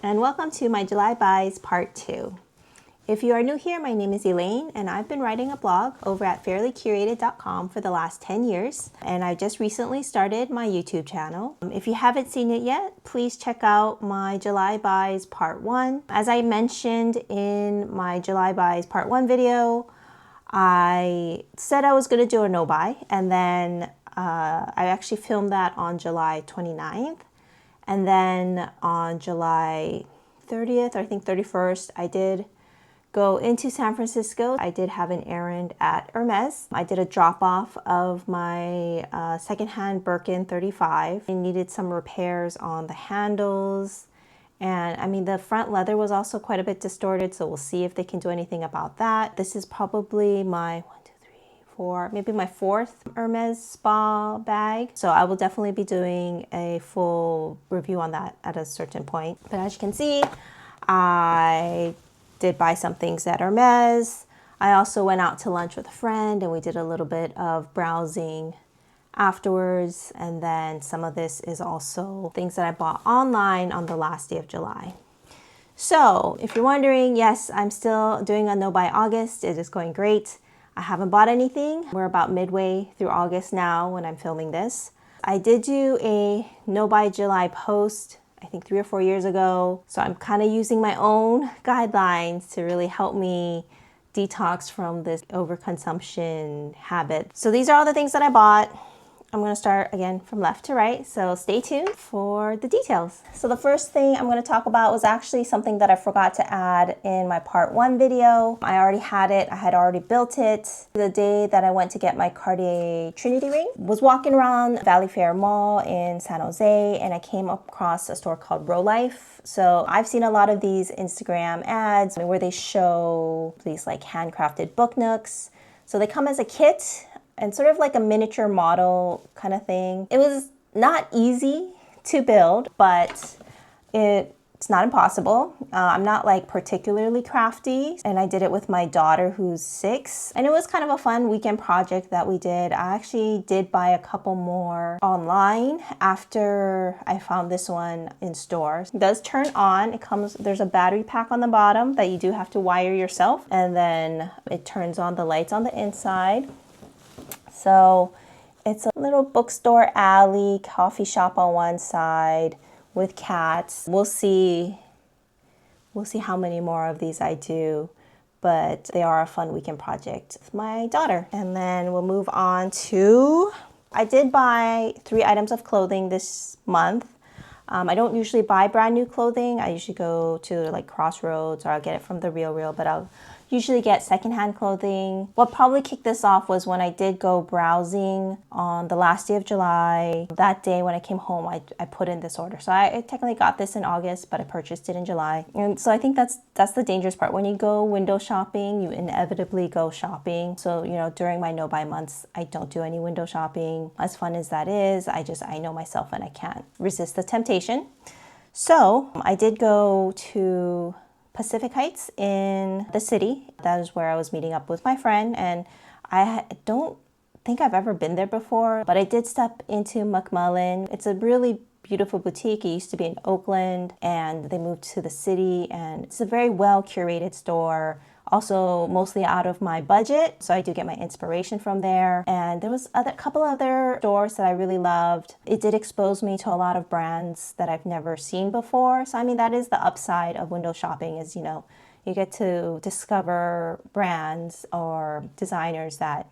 and welcome to my July buys part 2. If you are new here, my name is Elaine and I've been writing a blog over at fairlycurated.com for the last 10 years, and I just recently started my YouTube channel. If you haven't seen it yet, please check out my July buys part 1. As I mentioned in my July buys part 1 video, I said I was going to do a no buy, and then I actually filmed that on July 29th. And then on July 30th, or I think 31st, I did go into San Francisco. I did have an errand at Hermes. I did a drop off of my secondhand Birkin 35. I needed some repairs on the handles. And I mean, the front leather was also quite a bit distorted, so we'll see if they can do anything about that. This is probably my maybe my 4th Hermes spa bag. So I will definitely be doing a full review on that at a certain point. But as you can see, I did buy some things at Hermes. I also went out to lunch with a friend and we did a little bit of browsing afterwards. And then some of this is also things that I bought online on the last day of July. So if you're wondering, yes, I'm still doing a no buy August. It is going great. I haven't bought anything. We're about midway through August now when I'm filming this. I did do a no buy July post, I think 3 or 4 years ago. So I'm kind of using my own guidelines to really help me detox from this overconsumption habit. So these are all the things that I bought. I'm going to start again from left to right, so stay tuned for the details. So the first thing I'm going to talk about was actually something that I forgot to add in my part 1 video. I already had it. I had already built it. The day that I went to get my Cartier Trinity ring, was walking around Valley Fair Mall in San Jose, and I came across a store called Row Life. So I've seen a lot of these Instagram ads where they show these like handcrafted book nooks. So they come as a kit and sort of like a miniature model kind of thing. It was not easy to build, but it's not impossible. I'm not like particularly crafty, and I did it with my daughter who's 6, and it was kind of a fun weekend project that we did. I actually did buy a couple more online after I found this one in stores. It does turn on. There's a battery pack on the bottom that you do have to wire yourself, and then it turns on the lights on the inside. So it's a little bookstore alley, coffee shop on one side with cats. We'll see how many more of these I do, but they are a fun weekend project with my daughter. And then we'll move on to, I did buy 3 items of clothing this month. I don't usually buy brand new clothing. I usually go to like Crossroads, or I'll get it from the Real, but I'll usually get secondhand clothing. What probably kicked this off was when I did go browsing on the last day of July. That day when I came home, I put in this order. So I technically got this in August, but I purchased it in July. And so I think that's the dangerous part. When you go window shopping, you inevitably go shopping. So, you know, during my no-buy months, I don't do any window shopping. As fun as that is, I know myself and I can't resist the temptation. So I did go to Pacific Heights in the city. That is where I was meeting up with my friend, and I don't think I've ever been there before, but I did step into McMullen. It's a really beautiful boutique. It used to be in Oakland, and they moved to the city, and it's a very well curated store. Also mostly out of my budget, so I do get my inspiration from there. And there was a couple other stores that I really loved. It did expose me to a lot of brands that I've never seen before. So I mean, that is the upside of window shopping, is, you know, you get to discover brands or designers that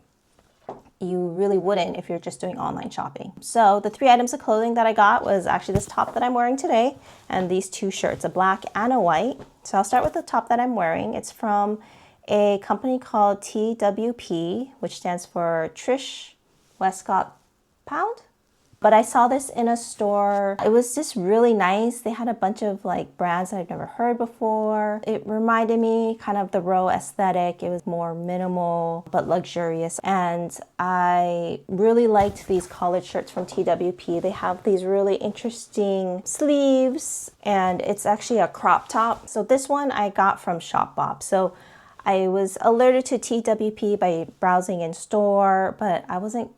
you really wouldn't if you're just doing online shopping. So the 3 items of clothing that I got was actually this top that I'm wearing today and these 2 shirts, a black and a white. So I'll start with the top that I'm wearing. It's from a company called TWP, which stands for Trish Westcott Pound. But I saw this in a store. It was just really nice. They had a bunch of like brands that I've never heard before. It reminded me kind of the Row aesthetic. It was more minimal but luxurious. And I really liked these collared shirts from TWP. They have these really interesting sleeves, and it's actually a crop top. So this one I got from Shopbop. So I was alerted to TWP by browsing in store, but I wasn't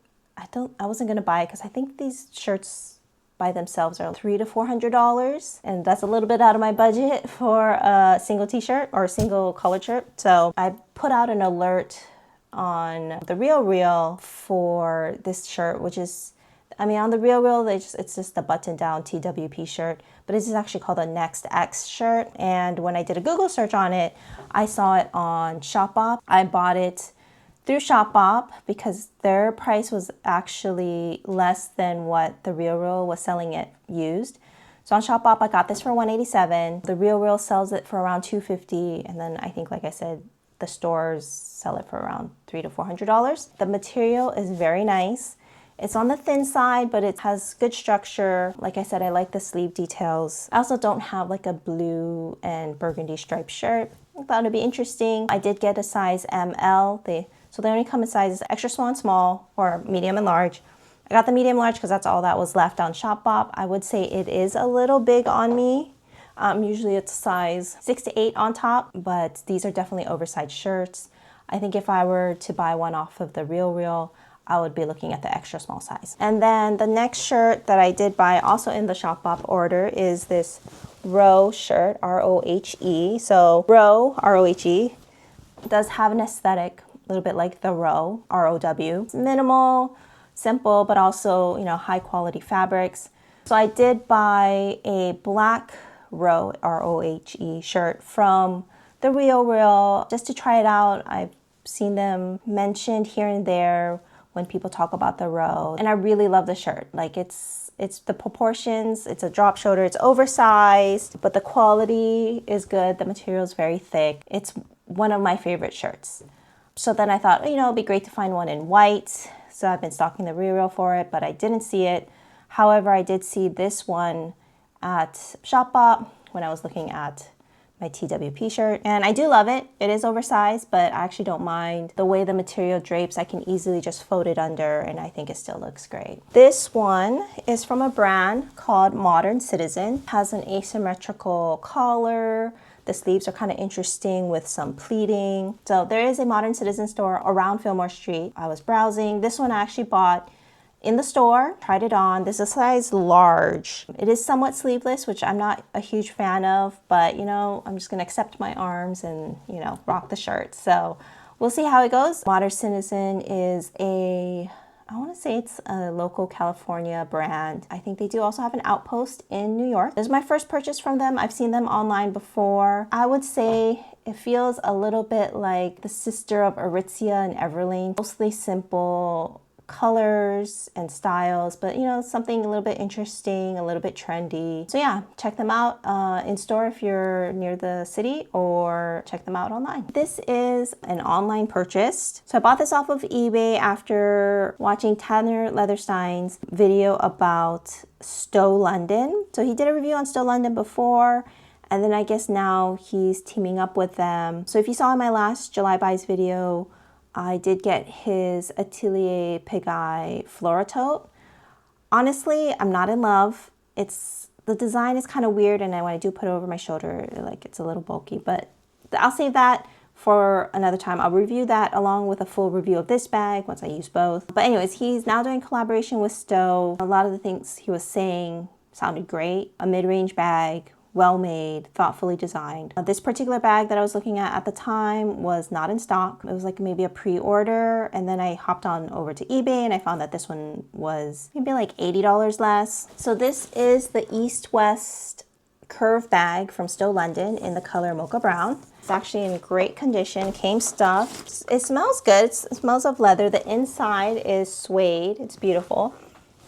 going to buy it because I think these shirts by themselves are $300 to $400, and that's a little bit out of my budget for a single t-shirt or a single colored shirt. So I put out an alert on the RealReal for this shirt, which is, I mean, on the RealReal, it's just a button-down TWP shirt, but this is actually called a Next X shirt. And when I did a Google search on it, I saw it on Shopbop. I bought it through Shopbop because their price was actually less than what the RealReal was selling it used. So on Shopbop, I got this for $187. The RealReal sells it for around $250, and then I think, like I said, the stores sell it for around $300 to $400. The material is very nice. It's on the thin side, but it has good structure. Like I said, I like the sleeve details. I also don't have like a blue and burgundy striped shirt. I thought it'd be interesting. I did get a size ML. So they only come in sizes extra small and small, or medium and large. I got the medium large because that's all that was left on Shopbop. I would say it is a little big on me. Usually it's size 6 to 8 on top, but these are definitely oversized shirts. I think if I were to buy one off of the RealReal, I would be looking at the extra small size. And then the next shirt that I did buy also in the Shopbop order is this Row shirt, R-O-H-E. So Row, R-O-H-E, does have an aesthetic a little bit like the Row, R-O-W. It's minimal, simple, but also, you know, high quality fabrics. So I did buy a black Row, R-O-H-E shirt from the RealReal just to try it out. I've seen them mentioned here and there when people talk about the Row, and I really love the shirt. Like it's the proportions, it's a drop shoulder, it's oversized, but the quality is good. The material is very thick. It's one of my favorite shirts. So then I thought, you know, it'd be great to find one in white. So I've been stalking the RealReal for it, but I didn't see it. However, I did see this one at Shopbop when I was looking at my TWP shirt, and I do love it. It is oversized, but I actually don't mind the way the material drapes. I can easily just fold it under, and I think it still looks great. This one is from a brand called Modern Citizen. It has an asymmetrical collar. The sleeves are kind of interesting with some pleating. So there is a Modern Citizen store around Fillmore Street. I was browsing. This one I actually bought in the store, tried it on. This is a size large. It is somewhat sleeveless, which I'm not a huge fan of, but you know, I'm just gonna accept my arms and, you know, rock the shirt. So we'll see how it goes. Modern Citizen is I want to say it's a local California brand. I think they do also have an outpost in New York. This is my first purchase from them. I've seen them online before. I would say it feels a little bit like the sister of Aritzia and Everlane. Mostly simple colors and styles, but you know, something a little bit interesting, a little bit trendy. So yeah, check them out in store if you're near the city, or check them out online. This is an online purchase. So I bought this off of eBay after watching Tanner Leatherstein's video about Stow London. So he did a review on Stow London before, and then I guess now he's teaming up with them. So if you saw in my last July buys video, I did get his Atelier Piguet Flora tote. Honestly, I'm not in love. The design is kind of weird, and when I do put it over my shoulder, like it's a little bulky, but I'll save that for another time. I'll review that along with a full review of this bag once I use both. But anyways, he's now doing collaboration with Stow. A lot of the things he was saying sounded great. A mid-range bag, well made, thoughtfully designed. This particular bag that I was looking at the time was not in stock. It was like maybe a pre-order, and then I hopped on over to eBay and I found that this one was maybe like $80 less. So this is the East-West curve bag from Stow London in the color Mocha Brown. It's actually in great condition, came stuffed. It smells good, it smells of leather. The inside is suede, it's beautiful.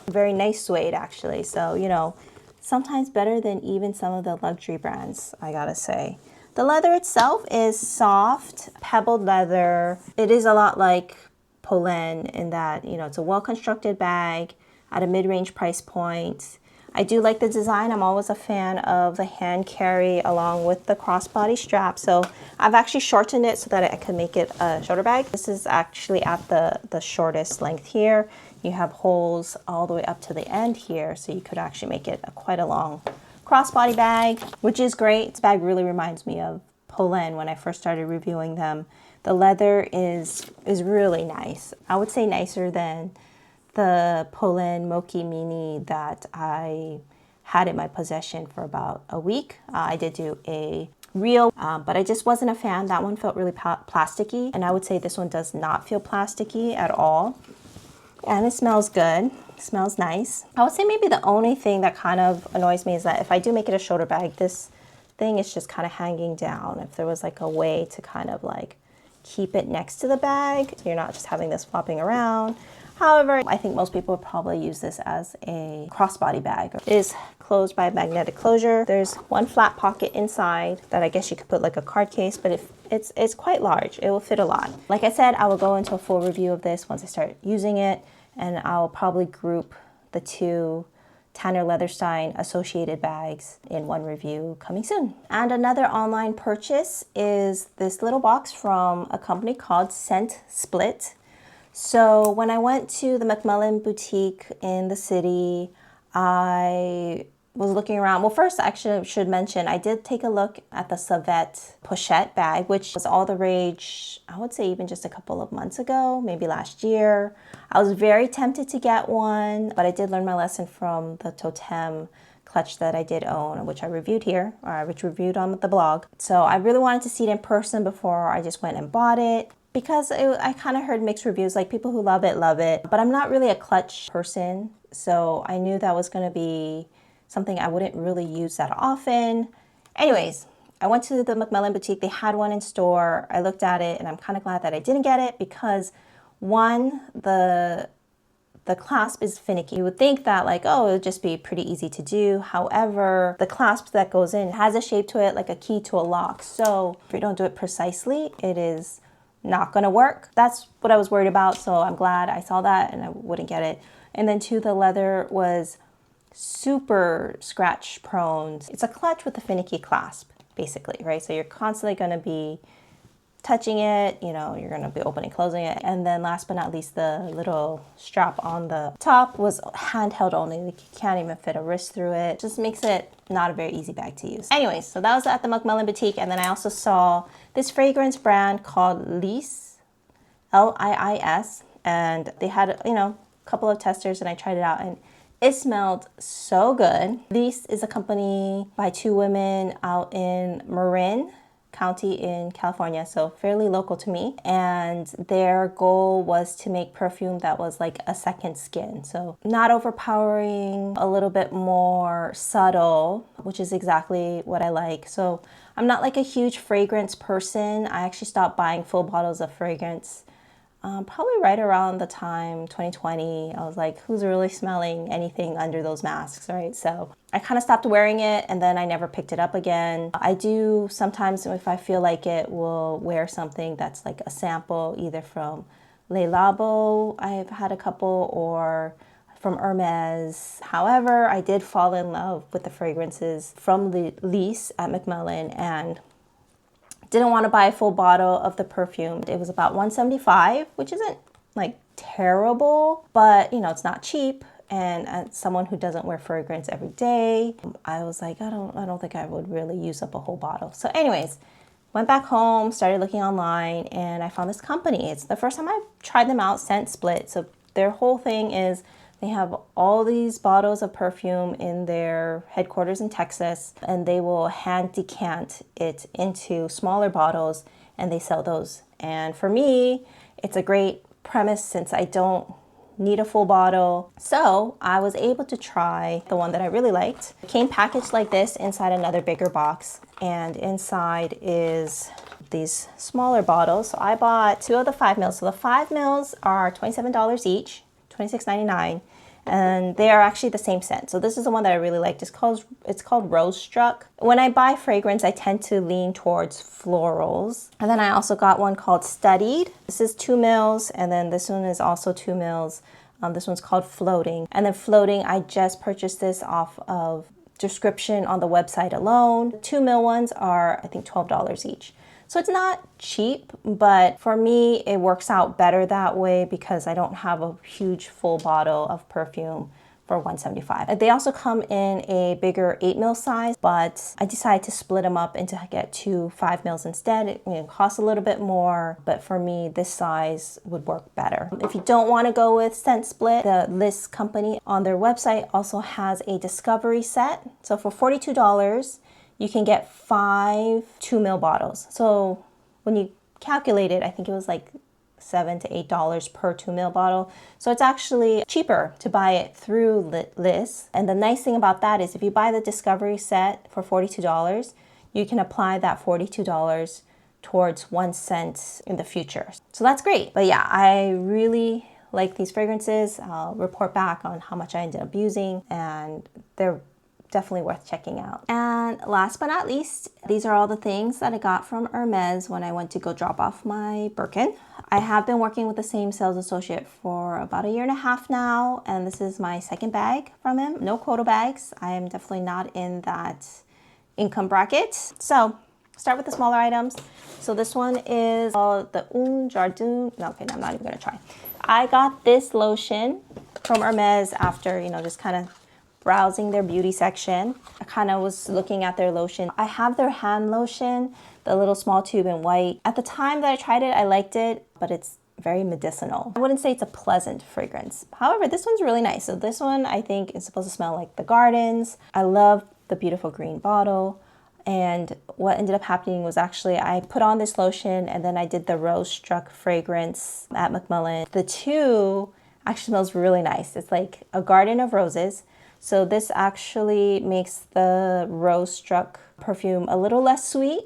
Very nice suede actually, so you know, sometimes better than even some of the luxury brands, I gotta say. The leather itself is soft, pebbled leather. It is a lot like Polène in that, you know, it's a well-constructed bag at a mid-range price point. I do like the design. I'm always a fan of the hand carry along with the crossbody strap. So I've actually shortened it so that I can make it a shoulder bag. This is actually at the shortest length here. You have holes all the way up to the end here, so you could actually make it quite a long crossbody bag, which is great. This bag really reminds me of Polène when I first started reviewing them. The leather is really nice. I would say nicer than the Poland Moki Mini that I had in my possession for about a week. I did do a reel, but I just wasn't a fan. That one felt really plasticky, and I would say this one does not feel plasticky at all. And it smells good. It smells nice. I would say maybe the only thing that kind of annoys me is that if I do make it a shoulder bag, this thing is just kind of hanging down. If there was like a way to kind of like keep it next to the bag, so you're not just having this flopping around. However, I think most people would probably use this as a crossbody bag. It is closed by a magnetic closure. There's one flat pocket inside that I guess you could put like a card case, but it's quite large. It will fit a lot. Like I said, I will go into a full review of this once I start using it, and I'll probably group the two Tanner Leatherstein associated bags in one review coming soon. And another online purchase is this little box from a company called Scent Split. So when I went to the McMullen boutique in the city, I was looking around. Well, first, actually, I should mention, I did take a look at the Savette pochette bag, which was all the rage, I would say even just a couple of months ago, maybe last year. I was very tempted to get one, but I did learn my lesson from the Totem clutch that I did own, which I reviewed here, or which reviewed on the blog. So I really wanted to see it in person before I just went and bought it, because I kind of heard mixed reviews, like people who love it, but I'm not really a clutch person. So I knew that was going to be something I wouldn't really use that often. Anyways, I went to the McMullen boutique. They had one in store. I looked at it and I'm kind of glad that I didn't get it because one, the clasp is finicky. You would think that like, oh, it would just be pretty easy to do. However, the clasp that goes in has a shape to it like a key to a lock. So if you don't do it precisely, it is not gonna work. That's what I was worried about. So I'm glad I saw that and I wouldn't get it. And then two, the leather was super scratch prone. It's a clutch with a finicky clasp, basically, right? So you're constantly gonna be touching it, you know, you're gonna be opening, closing it. And then last but not least, the little strap on the top was handheld only. Like you can't even fit a wrist through it. Just makes it not a very easy bag to use. Anyways, so that was at the McMullen boutique. And then I also saw this fragrance brand called Liis, Liis. And they had, you know, a couple of testers and I tried it out and it smelled so good. Liis is a company by two women out in Marin County in California, so fairly local to me. And their goal was to make perfume that was like a second skin. So not overpowering, a little bit more subtle, which is exactly what I like. So I'm not like a huge fragrance person. I actually stopped buying full bottles of fragrance probably right around the time 2020. I was like, who's really smelling anything under those masks, right? So I kind of stopped wearing it and then I never picked it up again. I do sometimes, if I feel like it, will wear something that's like a sample, either from Le Labo, I've had a couple, or from Hermes. However, I did fall in love with the fragrances from Liis at McMullen and didn't want to buy a full bottle of the perfume. It was about $175, which isn't like terrible, but you know, it's not cheap. And as someone who doesn't wear fragrance every day, I was like, I don't think I would really use up a whole bottle. So anyways, went back home, started looking online, and I found this company. It's the first time I've tried them out, Scent Split. So their whole thing is they have all these bottles of perfume in their headquarters in Texas, and they will hand decant it into smaller bottles, and they sell those. And for me, it's a great premise since I don't need a full bottle. So I was able to try the one that I really liked. It came packaged like this inside another bigger box, and inside is these smaller bottles. So I bought two of the 5 mils. So the 5 mils are $27 each, $26.99. And they are actually the same scent. So this is the one that I really liked. It's called Rose Struck. When I buy fragrance, I tend to lean towards florals. And then I also got one called Studied. This is 2 mils, and then this one is also 2 mils. This one's called Floating. And then Floating, I just purchased this off of description on the website alone. 2 mil ones are, I think, $12 each. So it's not cheap, but for me, it works out better that way because I don't have a huge full bottle of perfume for $175. They also come in a bigger 8 ml size, but I decided to split them up and to get 2 5 mls instead. It costs a little bit more, but for me, this size would work better. If you don't want to go with scent split, the List company on their website also has a discovery set. So for $42, you can get 5 2 ml bottles. So when you calculate it, I think it was like $7 to $8 per 2 ml bottle. So it's actually cheaper to buy it through List. And the nice thing about that is if you buy the discovery set for $42, you can apply that $42 towards 1 cent in the future. So that's great. But yeah, I really like these fragrances. I'll report back on how much I ended up using, and they're definitely worth checking out. And last but not least, these are all the things that I got from Hermes when I went to go drop off my Birkin. I have been working with the same sales associate for about 1.5 years now, and this is my second bag from him. No quota bags. I am definitely not in that income bracket. So start with the smaller items. So this one is called the Un Jardin. No, okay, I'm not even gonna try. I got this lotion from Hermes after, just kind of browsing their beauty section. I kind of was looking at their lotion. I have their hand lotion, the little small tube in white. At the time that I tried it, I liked it, but it's very medicinal. I wouldn't say it's a pleasant fragrance. However, this one's really nice. So this one I think is supposed to smell like the gardens. I love the beautiful green bottle. And what ended up happening was actually I put on this lotion and then I did the Rose Struck fragrance at Macmillan. The two actually smells really nice. It's like a garden of roses. So this actually makes the Rose Struck perfume a little less sweet.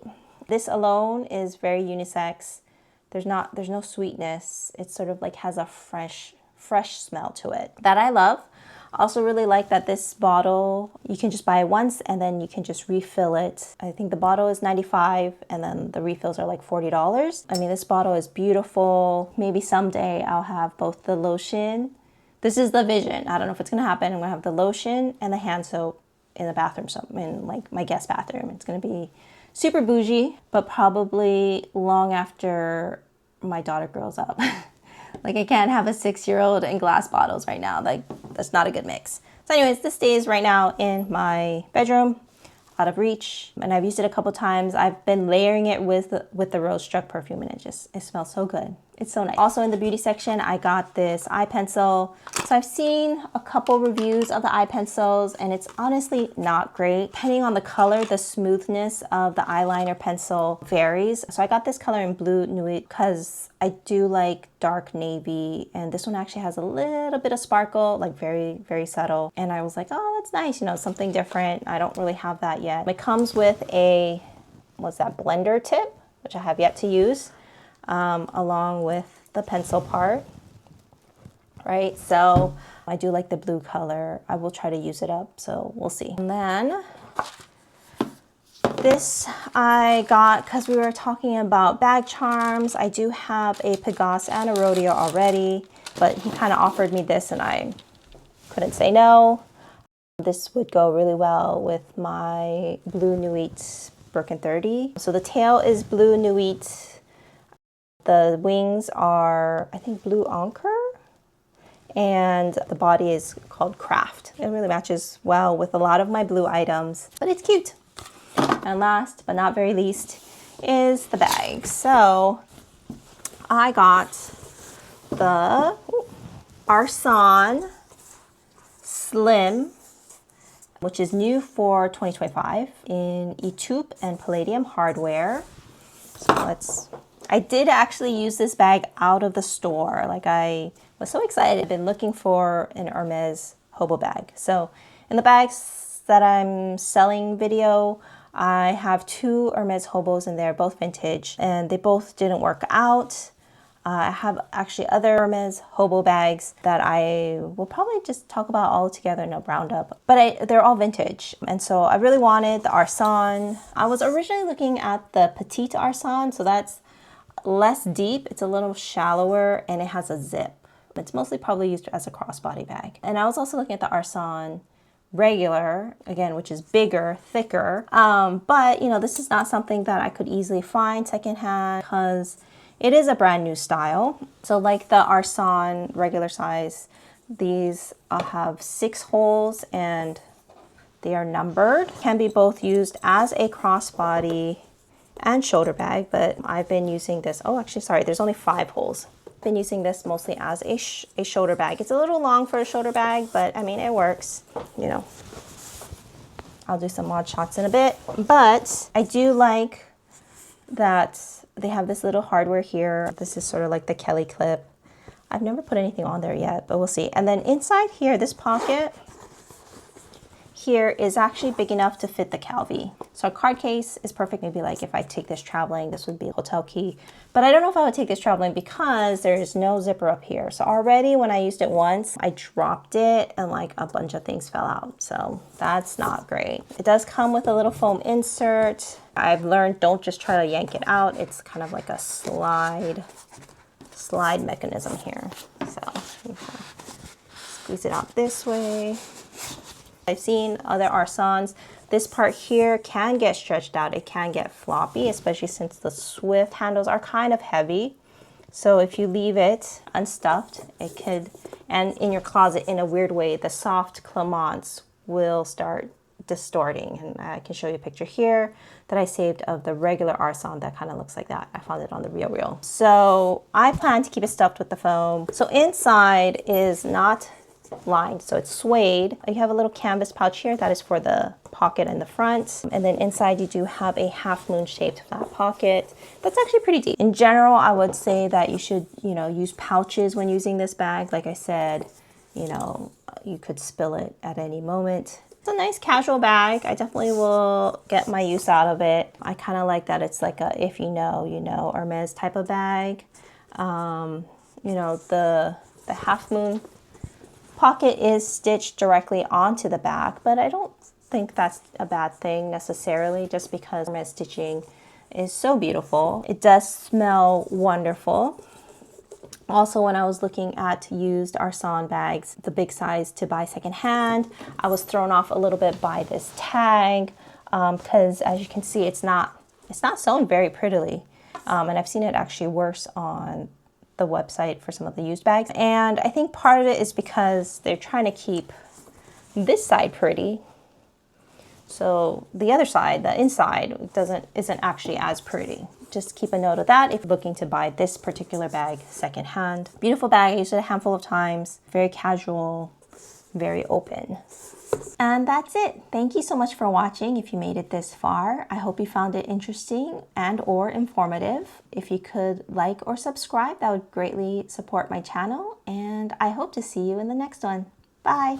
This alone is very unisex. There's no sweetness. It sort of like has a fresh smell to it that I love. I also really like that this bottle, you can just buy it once and then you can just refill it. I think the bottle is $95 and then the refills are like $40. I mean, this bottle is beautiful. Maybe someday I'll have both the lotion. This is the vision. I don't know if it's gonna happen. I'm gonna have the lotion and the hand soap in the bathroom, in like my guest bathroom. It's gonna be super bougie, but probably long after my daughter grows up. Like I can't have a 6-year-old in glass bottles right now. Like that's not a good mix. So anyways, this stays right now in my bedroom, out of reach. And I've used it a couple times. I've been layering it with the Rose Struck perfume and it smells so good. It's so nice. Also in the beauty section, I got this eye pencil. So I've seen a couple reviews of the eye pencils and it's honestly not great. Depending on the color, the smoothness of the eyeliner pencil varies. So I got this color in Blue Nude because I do like dark navy, and this one actually has a little bit of sparkle, like very, very subtle. And I was like, oh, that's nice, something different. I don't really have that yet. It comes with a, what's that, blender tip, which I have yet to use. Along with the pencil part, right? So I do like the blue color. I will try to use it up, so we'll see. And then this I got because we were talking about bag charms. I do have a Pegas and a Rodeo already, but he kind of offered me this and I couldn't say no. This would go really well with my Blue Nuit Birkin 30. So the tail is Blue Nuit. The wings are, I think, Blue Anchor, and the body is called Craft. It really matches well with a lot of my blue items, but it's cute. And last but not very least is the bag. So I got the Arsan Slim, which is new for 2025 in Etoupe and Palladium hardware. So I did actually use this bag out of the store. Like I was so excited. I've been looking for an Hermes hobo bag. So in the bags that I'm selling video, I have 2 Hermes hobos in there, both vintage, and they both didn't work out. I have actually other Hermes hobo bags that I will probably just talk about all together in a roundup, but they're all vintage. And so I really wanted the Arsan. I was originally looking at the Petite Arsan, so that's less deep, it's a little shallower, and it has a zip. It's mostly probably used as a crossbody bag. And I was also looking at the Arsan regular, again, which is bigger, thicker. But this is not something that I could easily find secondhand because it is a brand new style. So like the Arsan regular size, These have 6 holes and they are numbered. Can be both used as a crossbody and shoulder bag, but I've been using this. Oh, actually, sorry, there's only 5 holes. Been using this mostly as a shoulder bag. It's a little long for a shoulder bag, but I mean, it works, you know. I'll do some mod shots in a bit, but I do like that they have this little hardware here. This is sort of like the Kelly clip. I've never put anything on there yet, but we'll see. And then inside here, this pocket here is actually big enough to fit the Calvi. So a card case is perfect. Maybe like if I take this traveling, this would be a hotel key. But I don't know if I would take this traveling because there's no zipper up here. So already when I used it once, I dropped it and like a bunch of things fell out. So that's not great. It does come with a little foam insert. I've learned don't just try to yank it out. It's kind of like a slide mechanism here. So you can squeeze it out this way. I've seen other Arsons. This part here can get stretched out. It can get floppy, especially since the Swift handles are kind of heavy. So if you leave it unstuffed, it could, and in your closet in a weird way, the soft clements will start distorting. And I can show you a picture here that I saved of the regular Arson that kind of looks like that. I found it on the Real. So I plan to keep it stuffed with the foam. So inside is not lined, so it's suede. You have a little canvas pouch here that is for the pocket in the front, and then inside you do have a half moon shaped flat pocket that's actually pretty deep. In general, I would say that you should, you know, use pouches when using this bag. Like I said, you know, you could spill it at any moment. It's a nice casual bag. I definitely will get my use out of it. I kind of like that it's like a if you know Hermes type of bag. You know, the half moon pocket is stitched directly onto the back, but I don't think that's a bad thing necessarily, just because Hermes stitching is so beautiful. It does smell wonderful. Also, when I was looking at used Arson bags, the big size to buy secondhand, I was thrown off a little bit by this tag because as you can see, it's not sewn very prettily, and I've seen it actually worse on the website for some of the used bags. And I think part of it is because they're trying to keep this side pretty. So the other side, the inside, isn't actually as pretty. Just keep a note of that if you're looking to buy this particular bag secondhand. Beautiful bag, I used it a handful of times. Very casual, very open. And that's it. Thank you so much for watching. If you made it this far, I hope you found it interesting and or informative. If you could like or subscribe, that would greatly support my channel. And I hope to see you in the next one. Bye.